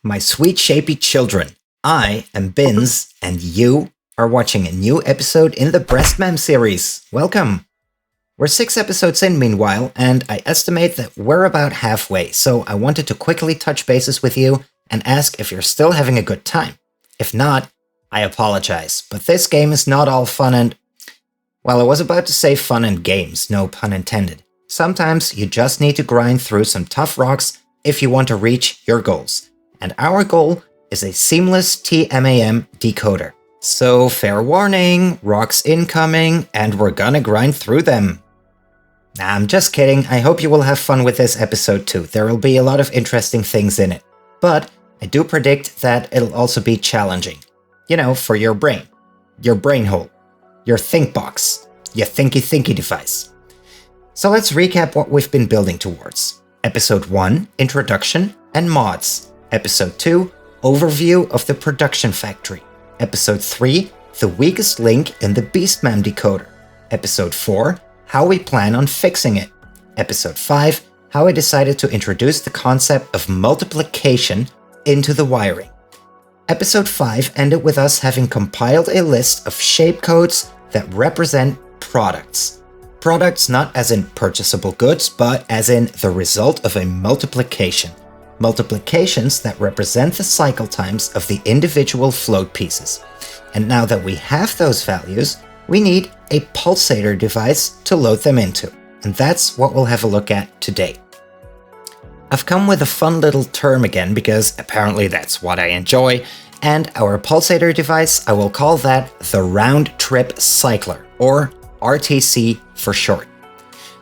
My sweet shapy children, I am Bins, and you are watching a new episode in the BRESTMAM series. Welcome! We're 6 episodes in meanwhile, and I estimate that we're about halfway, so I wanted to quickly touch bases with you and ask if you're still having a good time. If not, I apologize, but this game is not all fun and... Well, I was about to say fun and games, no pun intended. Sometimes you just need to grind through some tough rocks if you want to reach your goals. And our goal is a seamless TMAM decoder. So fair warning, rocks incoming, and we're gonna grind through them. Nah, I'm just kidding. I hope you will have fun with this episode too. There will be a lot of interesting things in it. But I do predict that it'll also be challenging. You know, for your brain hole, your think box, your thinky device. So let's recap what we've been building towards. Episode 1, Introduction and Mods. Episode 2, Overview of the Production Factory. Episode 3, The Weakest Link in the BRESTMAM Decoder. Episode 4, How we plan on fixing it. Episode 5, How I decided to introduce the concept of multiplication into the wiring. Episode 5 ended with us having compiled a list of shape codes that represent products. Products not as in purchasable goods, but as in the result of a multiplication. Multiplications that represent the cycle times of the individual float pieces. And now that we have those values, we need a pulsator device to load them into. And that's what we'll have a look at today. I've come with a fun little term again because apparently that's what I enjoy. And our pulsator device, I will call that the round trip cycler, or RTC for short.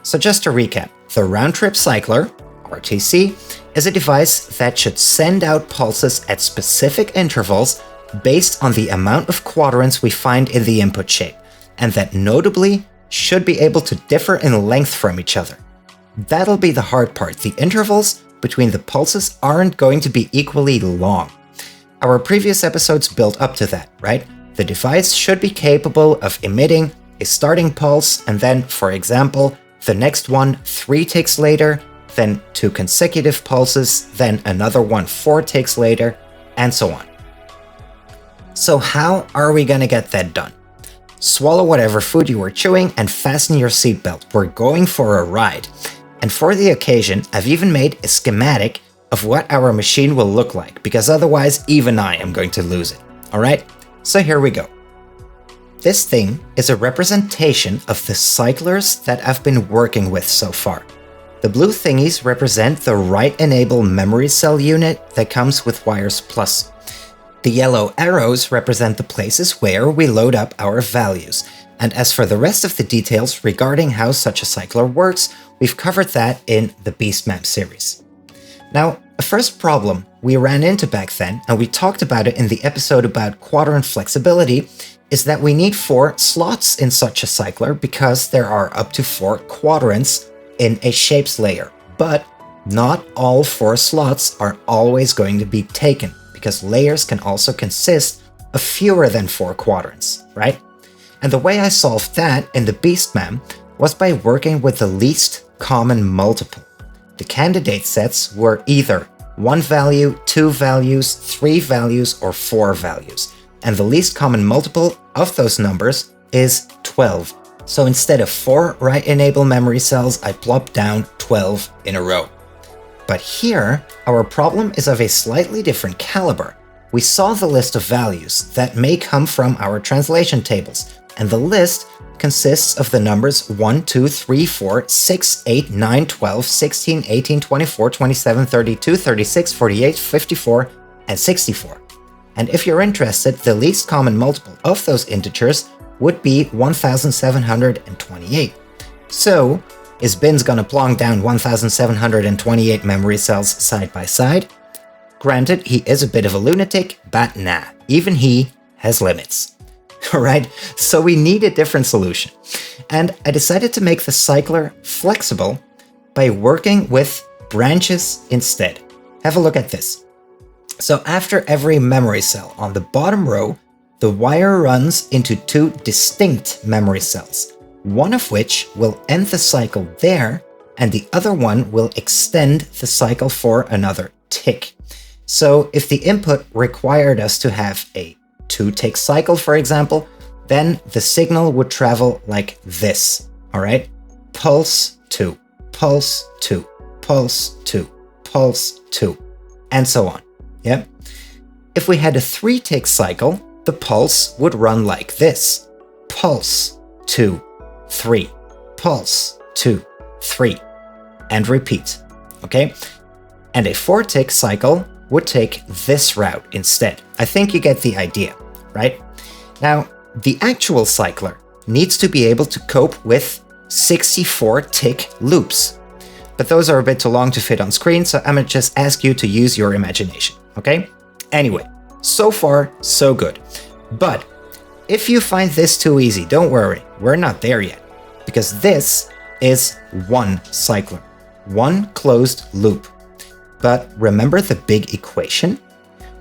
So just to recap, the round trip cycler, RTC, is a device that should send out pulses at specific intervals based on the amount of quadrants we find in the input shape, and that notably should be able to differ in length from each other. That'll be the hard part. The intervals between the pulses aren't going to be equally long. Our previous episodes built up to that, right? The device should be capable of emitting a starting pulse and then, for example, the next one 3 ticks later, then 2 consecutive pulses, then another one 4 ticks later, and so on. So how are we gonna get that done? Swallow whatever food you were chewing and fasten your seatbelt. We're going for a ride. And for the occasion, I've even made a schematic of what our machine will look like, because otherwise even I am going to lose it. Alright? So here we go. This thing is a representation of the cyclers that I've been working with so far. The blue thingies represent the write enable memory cell unit that comes with wires plus. The yellow arrows represent the places where we load up our values. And as for the rest of the details regarding how such a cycler works, we've covered that in the BRESTMAM series. Now, a first problem we ran into back then, and we talked about it in the episode about quadrant flexibility, is that we need 4 slots in such a cycler because there are up to 4 quadrants in a shapes layer. But not all 4 slots are always going to be taken, because layers can also consist of fewer than 4 quadrants, right? And the way I solved that in the BRESTMAM was by working with the least common multiple. The candidate sets were either 1 value, 2 values, 3 values, or 4 values. And the least common multiple of those numbers is 12. So instead of 4 write enable memory cells, I plopped down 12 in a row. But here, our problem is of a slightly different caliber. We saw the list of values that may come from our translation tables, and the list consists of the numbers 1, 2, 3, 4, 6, 8, 9, 12, 16, 18, 24, 27, 32, 36, 48, 54, and 64. And if you're interested, the least common multiple of those integers would be 1728. So, is Bins gonna plonk down 1728 memory cells side by side? Granted, he is a bit of a lunatic, but nah, even he has limits. Alright, so we need a different solution. And I decided to make the cycler flexible by working with branches instead. Have a look at this. So after every memory cell on the bottom row, the wire runs into 2 distinct memory cells. one of which will end the cycle there, and the other one will extend the cycle for another tick. So if the input required us to have a 2-tick cycle, for example, then the signal would travel like this, all right? Pulse 2, pulse 2, pulse 2, pulse 2, and so on, yeah? If we had a 3-tick cycle, the pulse would run like this. Pulse 2, 3, pulse 2, 3, and repeat, okay? And a 4-tick cycle would take this route instead. I think you get the idea, right? Now, the actual cycler needs to be able to cope with 64-tick loops. But those are a bit too long to fit on screen, so I'm gonna just ask you to use your imagination, okay? Anyway, so far, so good. But if you find this too easy, don't worry, we're not there yet. Because this is one cycler, one closed loop. But remember the big equation?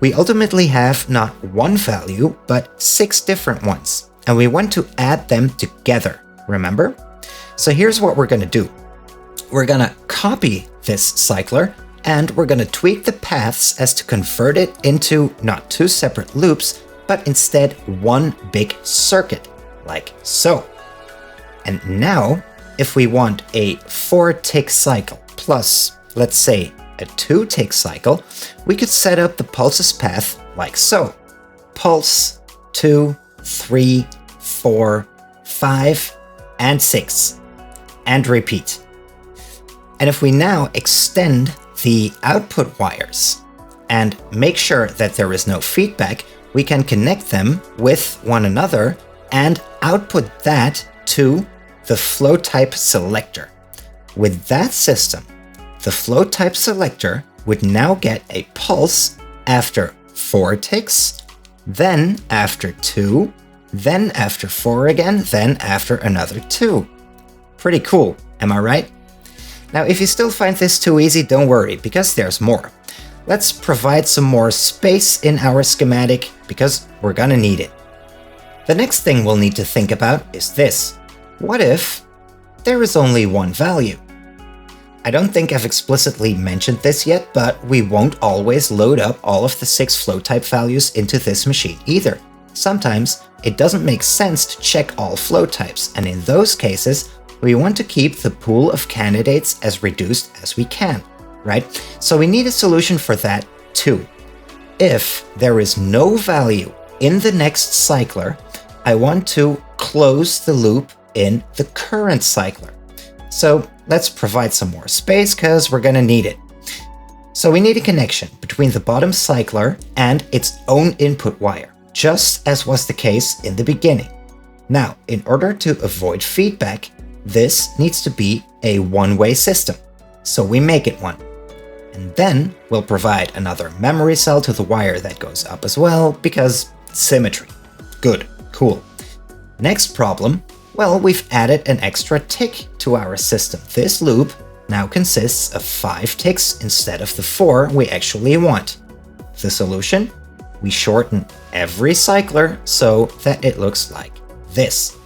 We ultimately have not one value, but 6 different ones. And we want to add them together, remember? So here's what we're gonna do. We're gonna copy this cycler, and we're gonna tweak the paths as to convert it into not 2 separate loops, but instead one big circuit, like so. And now, if we want a 4-tick cycle plus, let's say, a 2-tick cycle, we could set up the pulses path like so. Pulse 2, 3, 4, 5, and 6. And repeat. And if we now extend the output wires and make sure that there is no feedback, we can connect them with one another and output that to the flow type selector. With that system, the flow type selector would now get a pulse after 4 ticks, then after 2, then after 4 again, then after another 2. Pretty cool, am I right? Now, if you still find this too easy, don't worry, because there's more. Let's provide some more space in our schematic, because we're gonna need it. The next thing we'll need to think about is this. What if there is only one value? I don't think I've explicitly mentioned this yet, but we won't always load up all of the 6 flow type values into this machine either. Sometimes it doesn't make sense to check all flow types, and in those cases, we want to keep the pool of candidates as reduced as we can, right? So we need a solution for that too. If there is no value in the next cycler, I want to close the loop in the current cycler. So let's provide some more space because we're gonna need it. So we need a connection between the bottom cycler and its own input wire, just as was the case in the beginning. Now, in order to avoid feedback, this needs to be a one-way system. So we make it one. And then we'll provide another memory cell to the wire that goes up as well, because symmetry. Good, cool. Next problem, well, we've added an extra tick to our system. This loop now consists of 5 ticks instead of the 4 we actually want. The solution? We shorten every cycler so that it looks like this.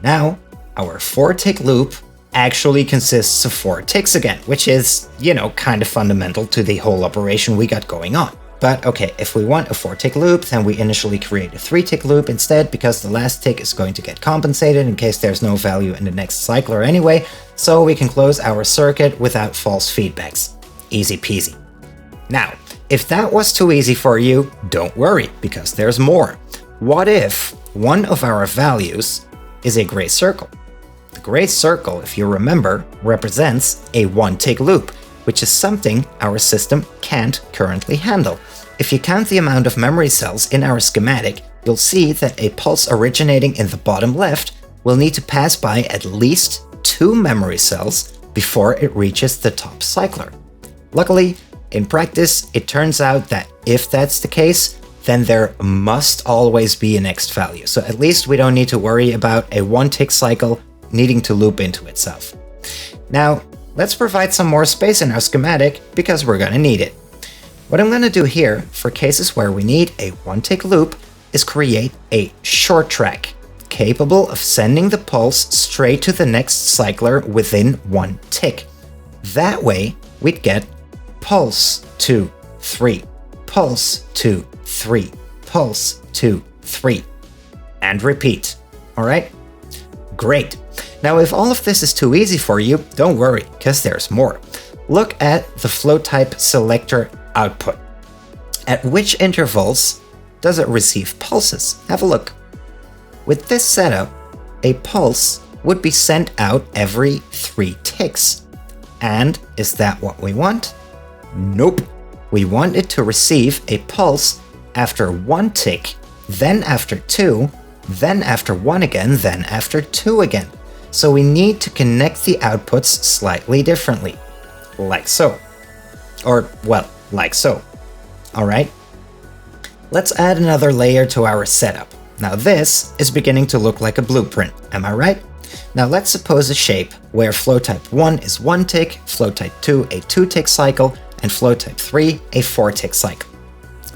Now, our 4-tick loop actually consists of 4 ticks again, which is, kind of fundamental to the whole operation we got going on. But okay, if we want a 4-tick loop, then we initially create a 3-tick loop instead, because the last tick is going to get compensated in case there's no value in the next cycler anyway, so we can close our circuit without false feedbacks. Easy peasy. Now, if that was too easy for you, don't worry, because there's more. What if one of our values is a gray circle? The gray circle, if you remember, represents a 1-tick loop, which is something our system can't currently handle. If you count the amount of memory cells in our schematic, you'll see that a pulse originating in the bottom left will need to pass by at least 2 memory cells before it reaches the top cycler. Luckily, in practice, it turns out that if that's the case, then there must always be a next value. So at least we don't need to worry about a 1-tick cycle needing to loop into itself. Now, let's provide some more space in our schematic because we're gonna need it. What I'm gonna do here, for cases where we need a 1-tick loop, is create a short track. capable of sending the pulse straight to the next cycler within 1 tick. That way, we'd get pulse 2, 3, pulse 2, 3, pulse 2, 3, and repeat. Alright? Great. Now, if all of this is too easy for you, don't worry, because there's more. Look at the flow type selector output. At which intervals does it receive pulses? Have a look. With this setup, a pulse would be sent out every 3 ticks. And is that what we want? Nope. We want it to receive a pulse after 1 tick, then after 2, then after 1 again, then after 2 again. So we need to connect the outputs slightly differently. Like so. Or, well, like so. Alright? Let's add another layer to our setup. Now this is beginning to look like a blueprint, am I right? Now let's suppose a shape where flow type 1 is 1 tick, flow type 2 a 2 tick cycle, and flow type 3 a 4 tick cycle.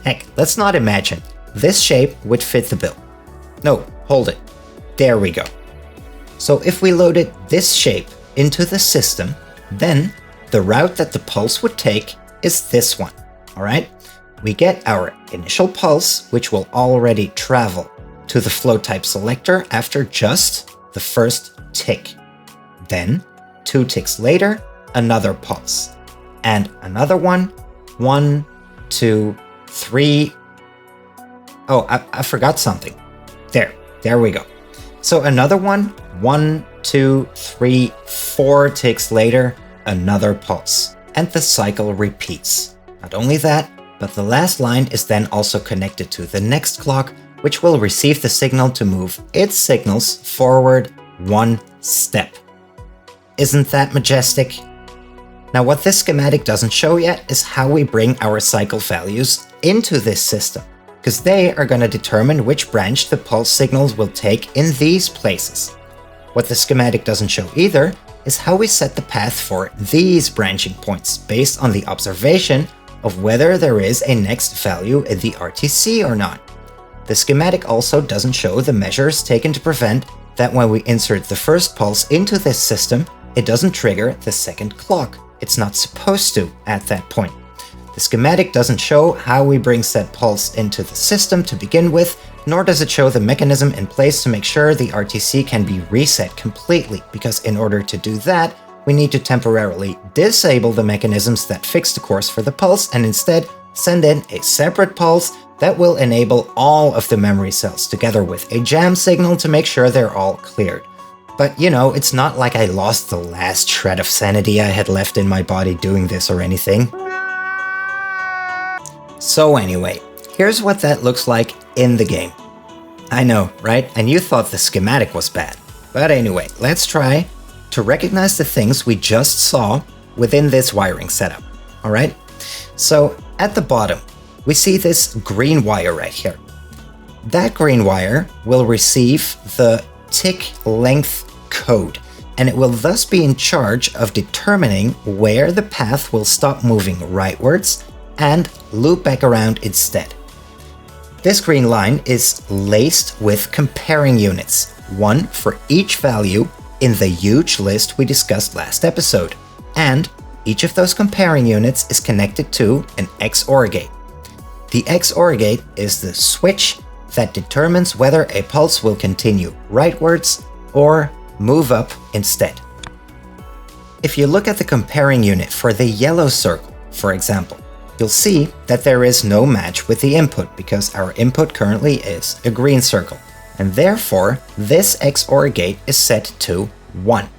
Heck, let's not imagine. This shape would fit the bill. No, hold it. There we go. So if we loaded this shape into the system, then the route that the pulse would take is this one, alright? We get our initial pulse, which will already travel to the flow type selector after just the first tick. Then, 2 ticks later, another pulse. And another one, 1, 2, 3. Oh, I forgot something. There we go. So another one, 1, 2, 3, 4 ticks later, another pulse. And the cycle repeats. Not only that, but the last line is then also connected to the next clock, which will receive the signal to move its signals forward 1 step. Isn't that majestic? Now, what this schematic doesn't show yet is how we bring our cycle values into this system, because they are going to determine which branch the pulse signals will take in these places. What the schematic doesn't show either is how we set the path for these branching points based on the observation of whether there is a next value in the RTC or not. The schematic also doesn't show the measures taken to prevent that when we insert the first pulse into this system, it doesn't trigger the second clock. It's not supposed to at that point. The schematic doesn't show how we bring said pulse into the system to begin with, nor does it show the mechanism in place to make sure the RTC can be reset completely, because in order to do that, we need to temporarily disable the mechanisms that fix the course for the pulse and instead send in a separate pulse that will enable all of the memory cells together with a jam signal to make sure they're all cleared. But you know, it's not like I lost the last shred of sanity I had left in my body doing this or anything. So anyway, here's what that looks like in the game. I know, right? And you thought the schematic was bad. But anyway, let's try to recognize the things we just saw within this wiring setup. Alright? So at the bottom, we see this green wire right here. That green wire will receive the tick length code, and it will thus be in charge of determining where the path will stop moving rightwards and loop back around instead. This green line is laced with comparing units, one for each value in the huge list we discussed last episode, and each of those comparing units is connected to an XOR gate. The XOR gate is the switch that determines whether a pulse will continue rightwards or move up instead. If you look at the comparing unit for the yellow circle, for example, you'll see that there is no match with the input because our input currently is a green circle, and therefore this XOR gate is set to 1.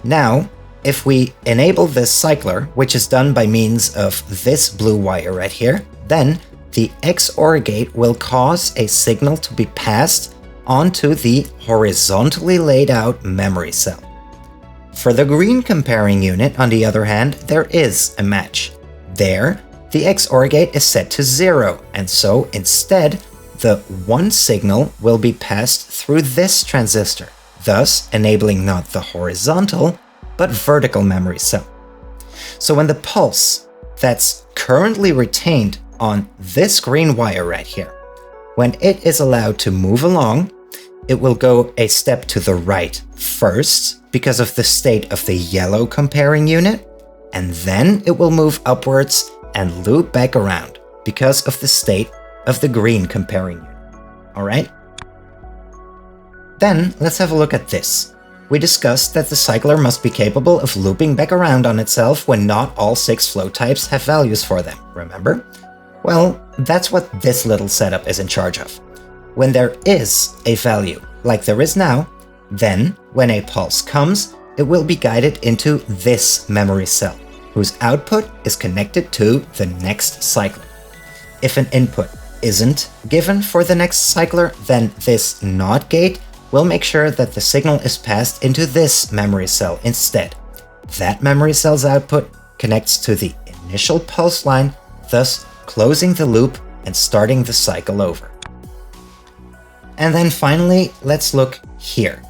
Now, if we enable this cycler, which is done by means of this blue wire right here, then the XOR gate will cause a signal to be passed onto the horizontally laid out memory cell. For the green comparing unit, on the other hand, there is a match. There, the XOR gate is set to 0, and so instead, the 1 signal will be passed through this transistor, thus enabling not the horizontal, but vertical memory cell. So when the pulse that's currently retained on this green wire right here, when it is allowed to move along, it will go a step to the right first because of the state of the yellow comparing unit, and then it will move upwards and loop back around because of the state of the green comparing unit. Alright? Then let's have a look at this. We discussed that the cycler must be capable of looping back around on itself when not all 6 flow types have values for them, remember? Well, that's what this little setup is in charge of. When there is a value, like there is now, then when a pulse comes, it will be guided into this memory cell, whose output is connected to the next cycler. If an input isn't given for the next cycler, then this NOT gate will make sure that the signal is passed into this memory cell instead. That memory cell's output connects to the initial pulse line, thus closing the loop and starting the cycle over. And then finally, let's look here.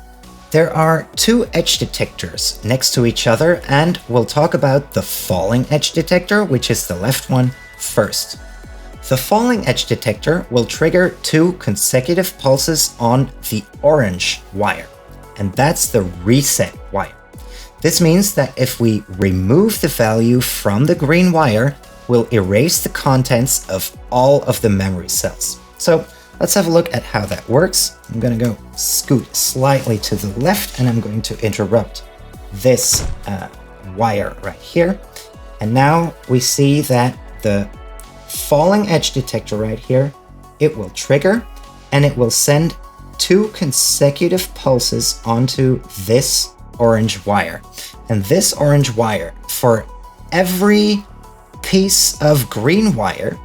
There are 2 edge detectors next to each other, and we'll talk about the falling edge detector, which is the left one, first. The falling edge detector will trigger 2 consecutive pulses on the orange wire, and that's the reset wire. This means that if we remove the value from the green wire, we'll erase the contents of all of the memory cells. So let's have a look at how that works. I'm going to go scoot slightly to the left, and I'm going to interrupt this wire right here. And now we see that the falling edge detector right here, it will trigger and it will send 2 consecutive pulses onto this orange wire. And this orange wire, for every piece of green wire,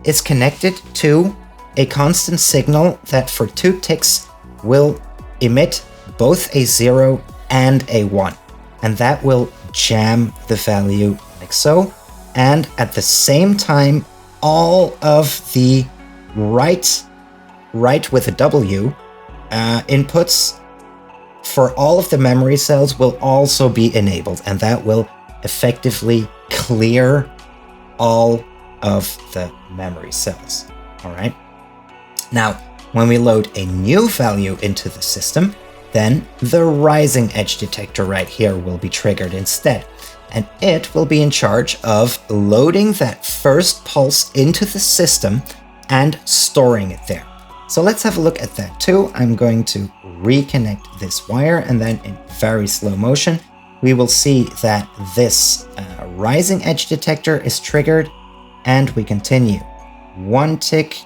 is connected to a constant signal that for 2 ticks will emit both a 0 and a 1. And that will jam the value like so. And at the same time, all of the right with a W inputs for all of the memory cells will also be enabled, and that will effectively clear all of the memory cells. All right. Now, when we load a new value into the system, then the rising edge detector right here will be triggered instead. And it will be in charge of loading that first pulse into the system and storing it there. So let's have a look at that too. I'm going to reconnect this wire, and then in very slow motion, we will see that this rising edge detector is triggered, and we continue. 1 tick,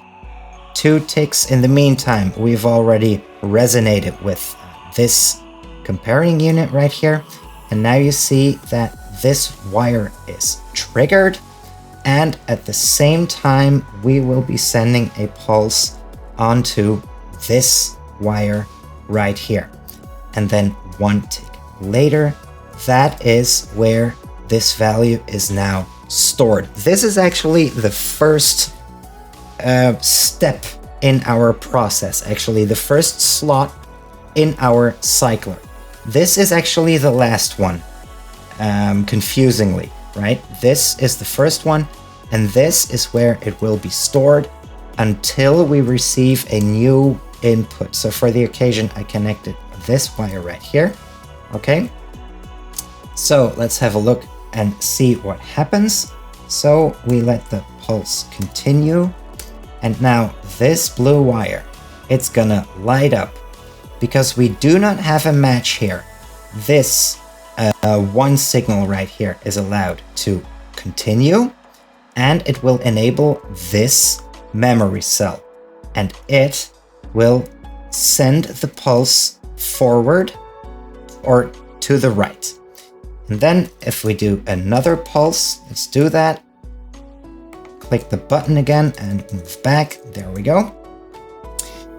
2 ticks. In the meantime, we've already resonated with this comparing unit right here. And now you see that this wire is triggered, and at the same time we will be sending a pulse onto this wire right here. And then 1 tick later, that is where this value is now stored. This is actually the first step in our process, actually the first slot in our cycler. This is actually the last one. Confusingly, right? This is the first one, and this is where it will be stored until we receive a new input. So for the occasion, I connected this wire right here. Okay. So let's have a look and see what happens. So we let the pulse continue, and now this blue wire, it's gonna light up because we do not have a match here. This 1 signal right here is allowed to continue, and it will enable this memory cell, and it will send the pulse forward or to the right. And then if we do another pulse, let's do that. Click the button again and move back. There we go.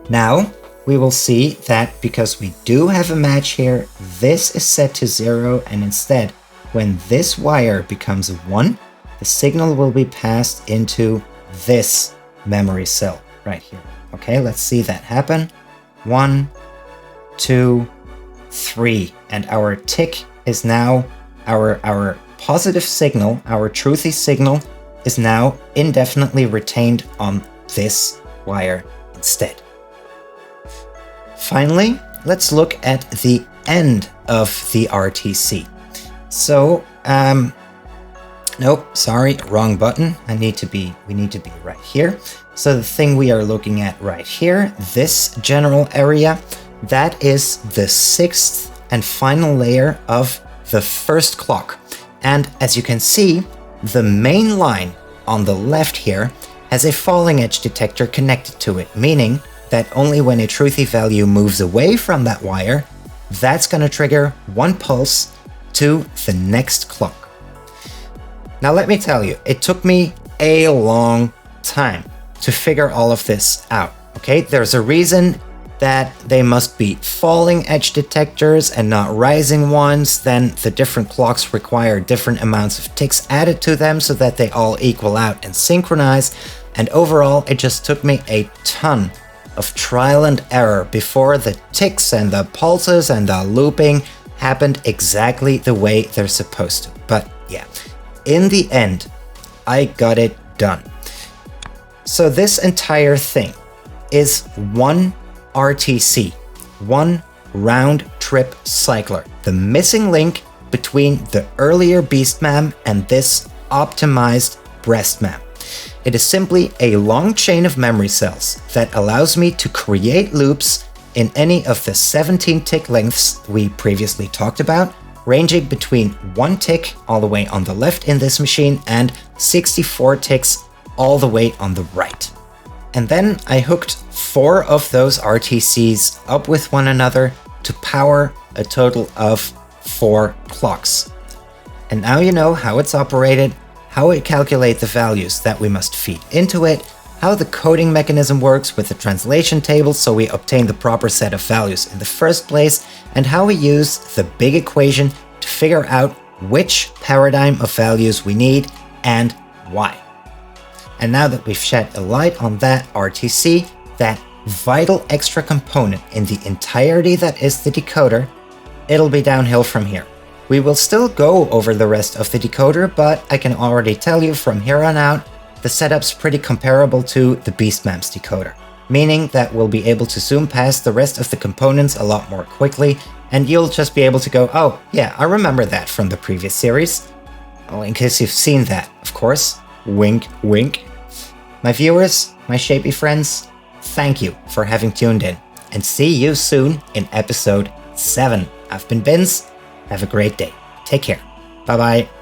Now we will see that because we do have a match here, this is set to 0, and instead, when this wire becomes 1, the signal will be passed into this memory cell right here. Okay, let's see that happen. 1, 2, 3, and our tick is now, our positive signal, our truthy signal, is now indefinitely retained on this wire instead. Finally, let's look at the end of the RTC. So, nope, sorry, wrong button. We need to be right here. So the thing we are looking at right here, this general area, that is the sixth and final layer of the first clock. And as you can see, the main line on the left here has a falling edge detector connected to it, meaning that only when a truthy value moves away from that wire, that's going to trigger one pulse to the next clock. Now let me tell you, it took me a long time to figure all of this out, okay? There's a reason that they must be falling edge detectors and not rising ones. Then the different clocks require different amounts of ticks added to them so that they all equal out and synchronize. And overall, it just took me a ton of trial and error before the ticks and the pulses and the looping happened exactly the way they're supposed to. But yeah, in the end, I got it done. So this entire thing is one RTC, one round trip cycler, the missing link between the earlier BRESTMAM and this optimized BRESTMAM. It is simply a long chain of memory cells that allows me to create loops in any of the 17 tick lengths we previously talked about, ranging between 1 tick all the way on the left in this machine and 64 ticks all the way on the right. And then I hooked 4 of those RTCs up with one another to power a total of 4 clocks. And now you know how it's operated, how it calculates the values that we must feed into it, how the coding mechanism works with the translation table so we obtain the proper set of values in the first place, and how we use the big equation to figure out which paradigm of values we need and why. And now that we've shed a light on that RTC, that vital extra component in the entirety that is the decoder, it'll be downhill from here. We will still go over the rest of the decoder, but I can already tell you from here on out, the setup's pretty comparable to the BRESTMAM's decoder, meaning that we'll be able to zoom past the rest of the components a lot more quickly, and you'll just be able to go, oh yeah, I remember that from the previous series. Well, in case you've seen that, of course. Wink, wink. My viewers, my shapey friends, thank you for having tuned in, and see you soon in episode 7. I've been Binz. Have a great day. Take care. Bye-bye.